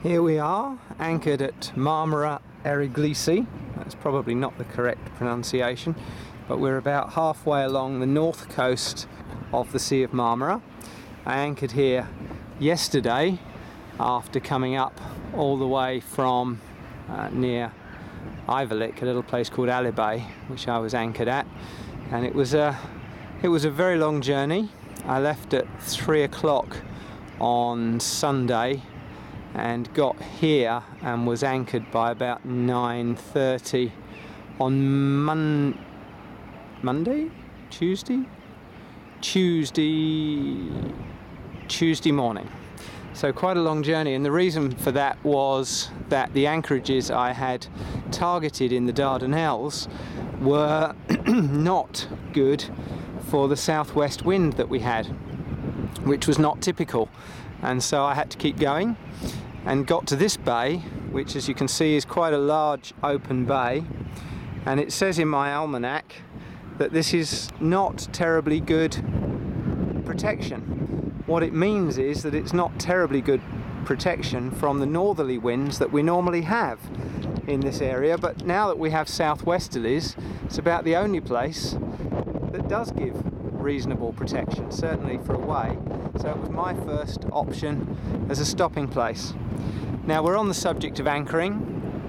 Here we are, anchored at Marmara Ereglisi. That's probably not the correct pronunciation, but we're about halfway along the north coast of the Sea of Marmara. I anchored here yesterday after coming up all the way from near Ivalik, a little place called Alibay, which I was anchored at, and it was a very long journey. I left at 3 o'clock on Sunday and got here and was anchored by about 9:30 on Tuesday morning. So quite a long journey, and the reason for that was that the anchorages I had targeted in the Dardanelles were not good for the southwest wind that we had, which was not typical, and so I had to keep going and got to this bay, which as you can see is quite a large open bay, and it says in my almanac that this is not terribly good protection. What it means is that it's not terribly good protection from the northerly winds that we normally have in this area, but now that we have southwesterlies, it's about the only place that does give reasonable protection, certainly for away. So it was my first option as a stopping place. Now we're on the subject of anchoring.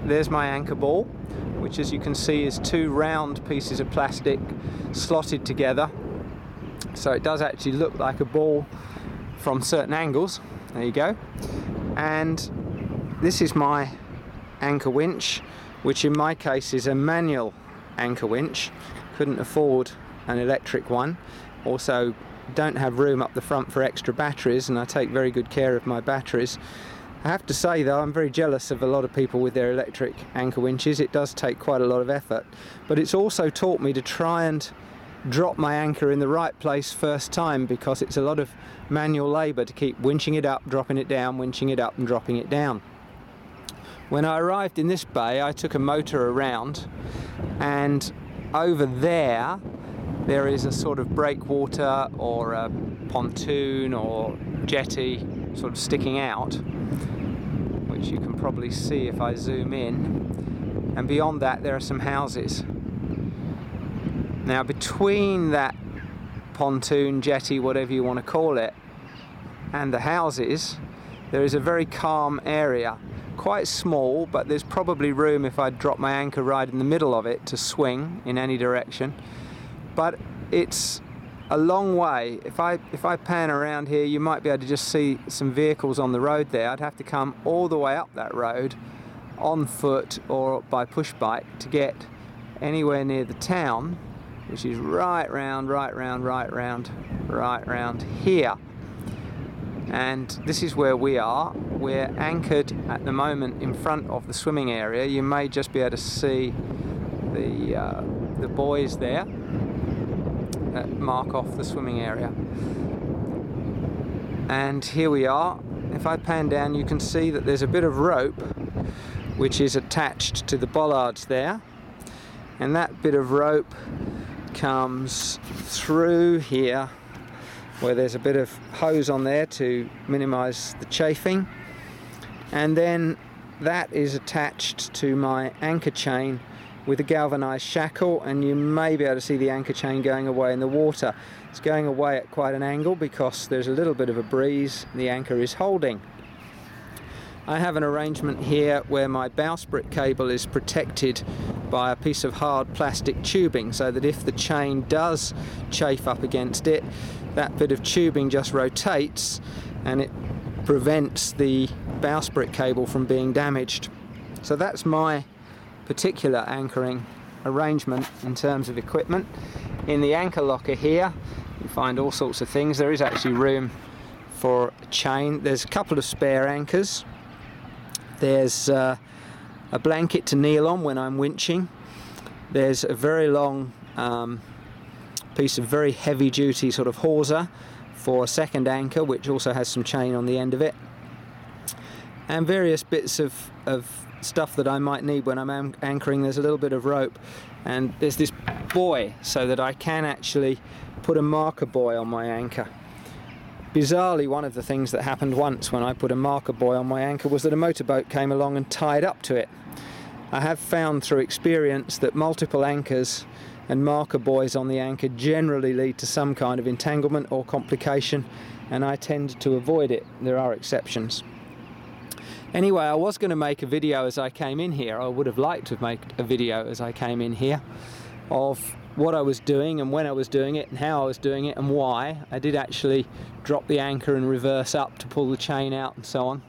There's my anchor ball, which as you can see is two round pieces of plastic slotted together, so it does actually look like a ball from certain angles. There you go. And this is my anchor winch, which in my case is a manual anchor winch. Couldn't afford an electric one. Also don't have room up the front for extra batteries, and I take very good care of my batteries. I have to say though, I'm very jealous of a lot of people with their electric anchor winches. It does take quite a lot of effort, but it's also taught me to try and drop my anchor in the right place first time, because it's a lot of manual labour to keep winching it up, dropping it down, winching it up and dropping it down. When I arrived in this bay, I took a motor around, and over there is a sort of breakwater or a pontoon or jetty sort of sticking out, which you can probably see if I zoom in, and beyond that there are some houses. Now between that pontoon, jetty, whatever you want to call it, and the houses, there is a very calm area. Quite small, but there's probably room if I drop my anchor right in the middle of it to swing in any direction. But it's a long way. If I pan around here, you might be able to just see some vehicles on the road there. I'd have to come all the way up that road on foot or by push bike to get anywhere near the town, which is right round here. And this is where we are. We're anchored at the moment in front of the swimming area. You may just be able to see the buoys there that mark off the swimming area. And here we are. If I pan down, you can see that there's a bit of rope which is attached to the bollards there, and that bit of rope comes through here where there's a bit of hose on there to minimize the chafing, and then that is attached to my anchor chain with a galvanized shackle, and you may be able to see the anchor chain going away in the water. It's going away at quite an angle because there's a little bit of a breeze the anchor is holding. I have an arrangement here where my bowsprit cable is protected by a piece of hard plastic tubing, so that if the chain does chafe up against it, that bit of tubing just rotates and it prevents the bowsprit cable from being damaged. So that's my particular anchoring arrangement in terms of equipment. In the anchor locker here you find all sorts of things. There is actually room for a chain. There's a couple of spare anchors. There's a blanket to kneel on when I'm winching. There's a very long piece of very heavy duty sort of hawser for a second anchor, which also has some chain on the end of it, and various bits of stuff that I might need when I'm anchoring. There's a little bit of rope, and there's this buoy so that I can actually put a marker buoy on my anchor. Bizarrely, one of the things that happened once when I put a marker buoy on my anchor was that a motorboat came along and tied up to it. I have found through experience that multiple anchors and marker buoys on the anchor generally lead to some kind of entanglement or complication, and I tend to avoid it. There are exceptions. Anyway, I was going to make a video as I came in here. I would have liked to make a video as I came in here of what I was doing and when I was doing it and how I was doing it and why. I did actually drop the anchor and reverse up to pull the chain out and so on,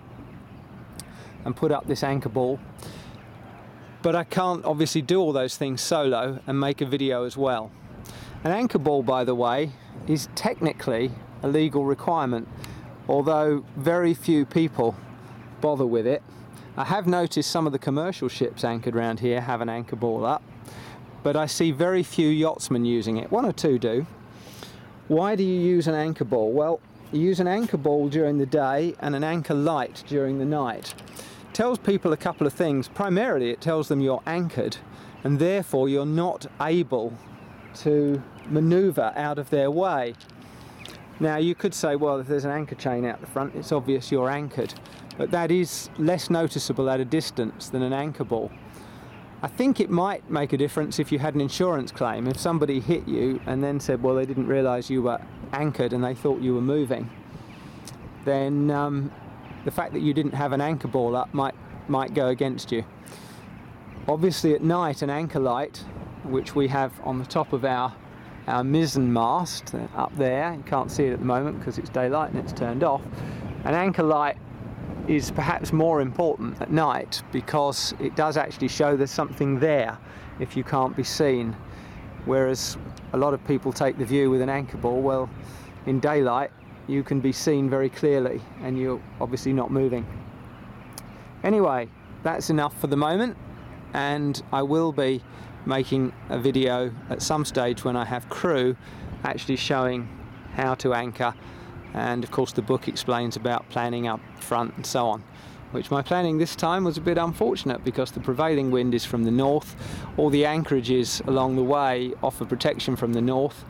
and put up this anchor ball. But I can't obviously do all those things solo and make a video as well. An anchor ball, by the way, is technically a legal requirement, although very few people bother with it. I have noticed some of the commercial ships anchored around here have an anchor ball up, but I see very few yachtsmen using it. One or two do. Why do you use an anchor ball? Well, you use an anchor ball during the day and an anchor light during the night. It tells people a couple of things. Primarily, it tells them you're anchored, and therefore you're not able to maneuver out of their way. Now, you could say, well, if there's an anchor chain out the front, it's obvious you're anchored, but that is less noticeable at a distance than an anchor ball. I think it might make a difference if you had an insurance claim. If somebody hit you and then said, well, they didn't realise you were anchored and they thought you were moving, then the fact that you didn't have an anchor ball up might go against you. Obviously at night, an anchor light, which we have on the top of our mizzen mast up there, you can't see it at the moment because it's daylight and it's turned off. An anchor light is perhaps more important at night because it does actually show there's something there if you can't be seen, whereas a lot of people take the view with an anchor ball, well, in daylight you can be seen very clearly and you're obviously not moving. Anyway, that's enough for the moment, and I will be making a video at some stage when I have crew actually showing how to anchor, and of course the book explains about planning up front and so on, which my planning this time was a bit unfortunate because the prevailing wind is from the north. All the anchorages along the way offer protection from the north.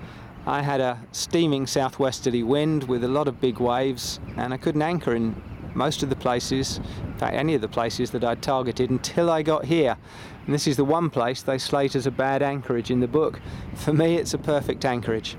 I had a steaming southwesterly wind with a lot of big waves, and I couldn't anchor in most of the places, in fact any of the places that I'd targeted, until I got here. And this is the one place they slate as a bad anchorage in the book. For me, it's a perfect anchorage.